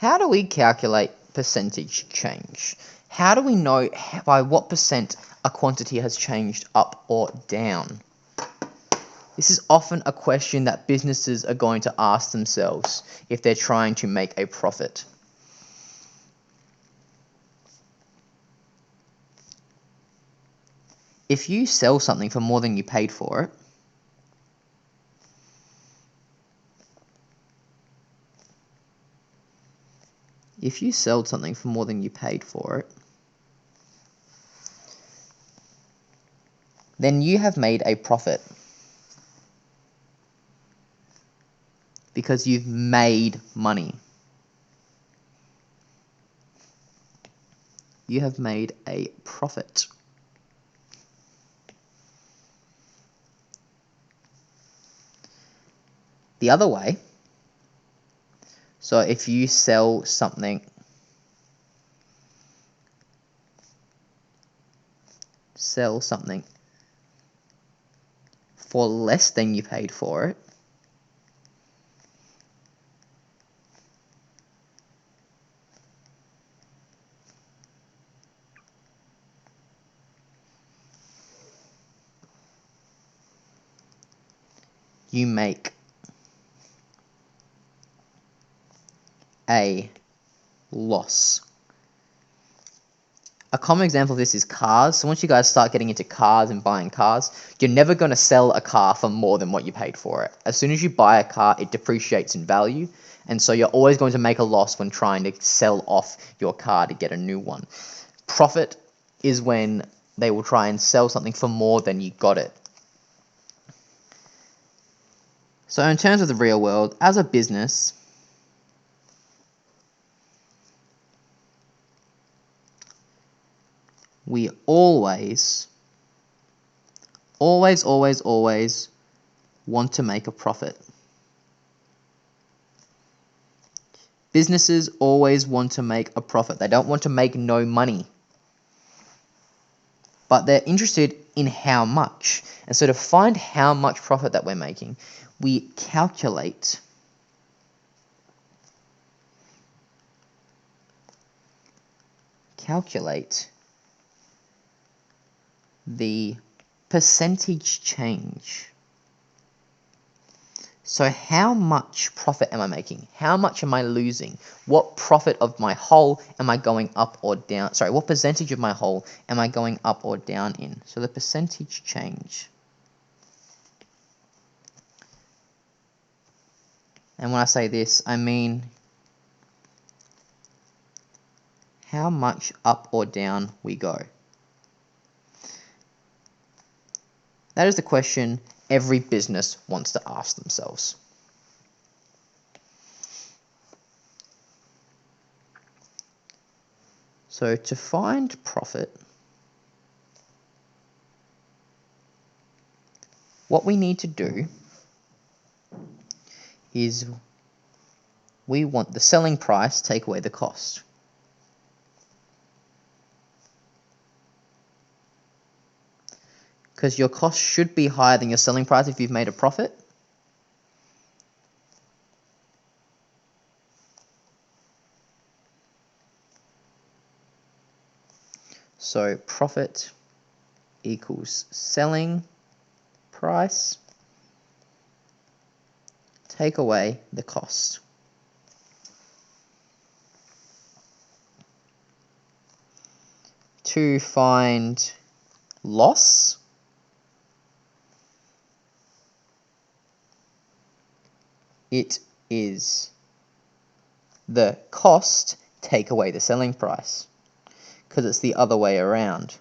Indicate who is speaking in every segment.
Speaker 1: How do we calculate percentage change? How do we know by what percent a quantity has changed up or down? This is often a question that businesses are going to ask themselves if they're trying to make a profit. If you sell something for more than you paid for it, then you have made a profit. Because you've made money. You have made a profit. The other way, so if you sell something for less than you paid for it, you make a loss. A common example of this is cars. So once you guys start getting into cars and buying cars, you're never going to sell a car for more than what you paid for it. As soon as you buy a car, it depreciates in value. And so you're always going to make a loss when trying to sell off your car to get a new one. Profit is when they will try and sell something for more than you got it. So in terms of the real world, as a business, we always want to make a profit. Businesses always want to make a profit. They don't want to make no money. But they're interested in how much. And so to find how much profit that we're making, we calculate the percentage change. So how much profit am I making? How much am I losing? What profit of my whole am I going up or down? Sorry, what percentage of my whole am I going up or down in? So the percentage change. And when I say this, I mean how much up or down we go. That is the question every business wants to ask themselves. So to find profit, what we need to do is we want the selling price take away the cost. Because your cost should be higher than your selling price if you've made a profit. So profit equals selling price, take away the cost. To find loss, it is the cost take away the selling price, because it's the other way around.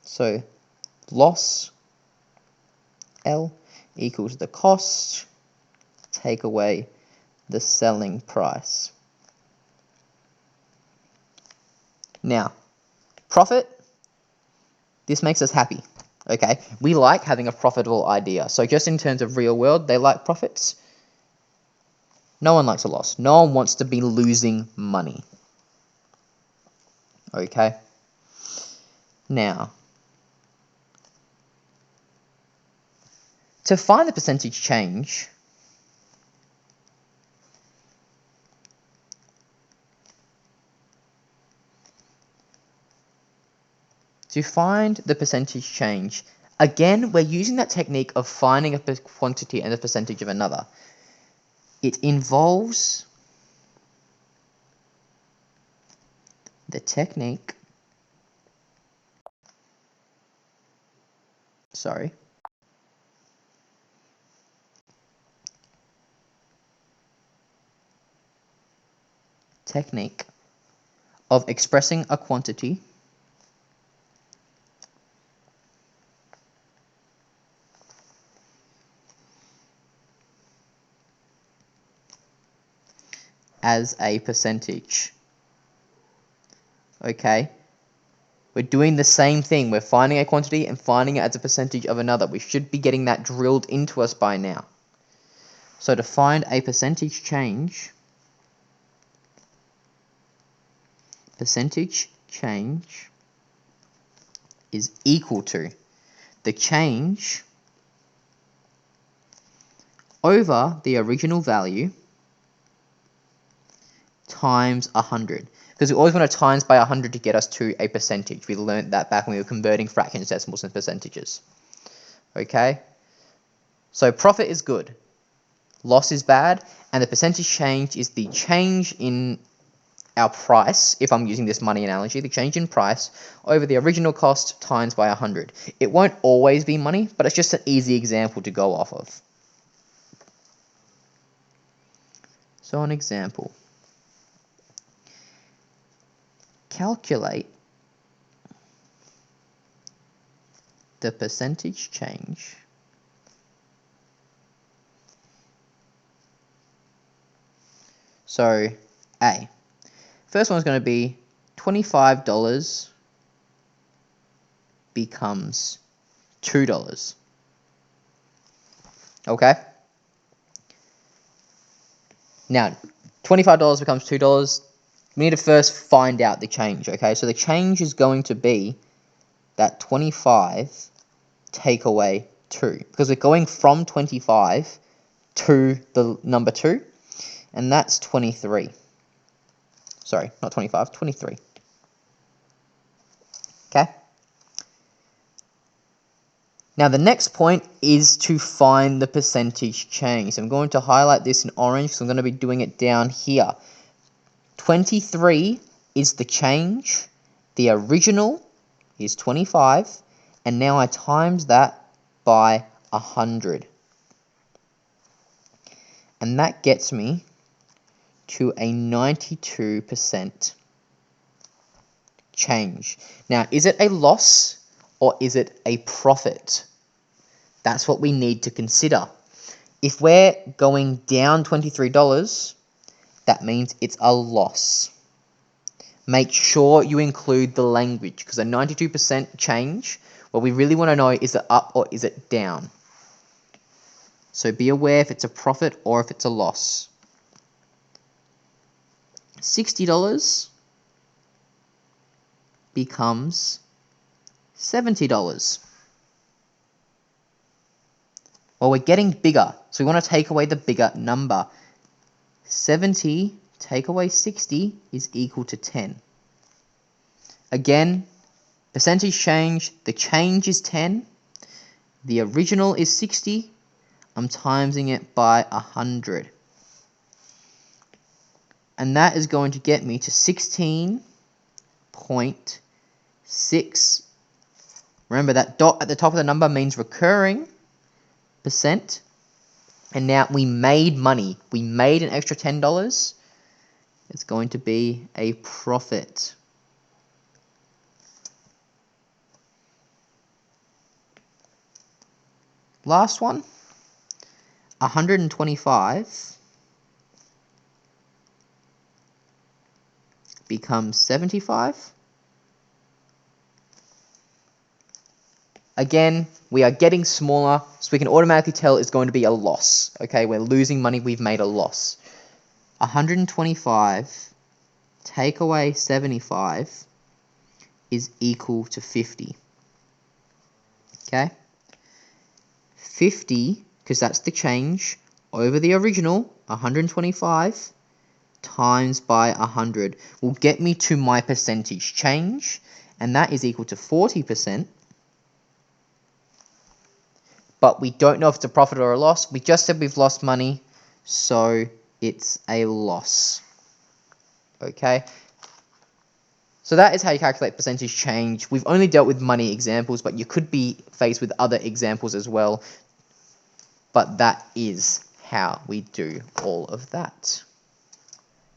Speaker 1: So loss, L, equals the cost take away the selling price. Now, profit, this makes us happy, okay? We like having a profitable idea. So just in terms of real world, they like profits. No one likes a loss. No one wants to be losing money, okay? Now, to find the percentage change, again, we're using that technique of finding a quantity and a percentage of another. It involves the technique, of expressing a quantity as a percentage. Okay? We're doing the same thing. We're finding a quantity and finding it as a percentage of another. We should be getting that drilled into us by now. So to find a percentage change is equal to the change over the original value times 100. Because we always want to times by 100 to get us to a percentage. We learned that back when we were converting fractions, decimals, and percentages. Okay? So profit is good, loss is bad, and the percentage change is the change in our price, if I'm using this money analogy, the change in price over the original cost times by 100. It won't always be money, but it's just an easy example to go off of. So an example. Calculate the percentage change so A. First one is going to be $25 becomes $2. Okay? Now, $25 becomes $2. We need to first find out the change, okay? So the change is going to be that 25 take away 2. Because we're going from 25 to the number 2, and that's 23. Sorry, not 25, 23. Okay? Now the next point is to find the percentage change. So I'm going to highlight this in orange because I'm going to be doing it down here. 23 is the change. The original is 25. And now I times that by 100. And that gets me to a 92% change. Now, is it a loss or is it a profit? That's what we need to consider. If we're going down $23, that means it's a loss. Make sure you include the language, because a 92% change, what we really want to know is it up or is it down. So be aware if it's a profit or if it's a loss. $60 becomes $70. Well, we're getting bigger, so we want to take away the bigger number. 70 take away 60 is equal to 10. Again, percentage change, the change is 10. The original is 60. I'm timesing it by 100. And that is going to get me to 16.6. Remember, that dot at the top of the number means recurring percent. And now we made money. We made an extra $10. It's going to be a profit. Last one, 125 becomes 75. Again, we are getting smaller, so we can automatically tell it's going to be a loss. Okay, we're losing money, we've made a loss. 125 take away 75 is equal to 50. Okay? 50, because that's the change, over the original, 125, times by 100 will get me to my percentage change, and that is equal to 40%. But we don't know if it's a profit or a loss. We just said we've lost money, so it's a loss. Okay? So that is how you calculate percentage change. We've only dealt with money examples, but you could be faced with other examples as well. But that is how we do all of that.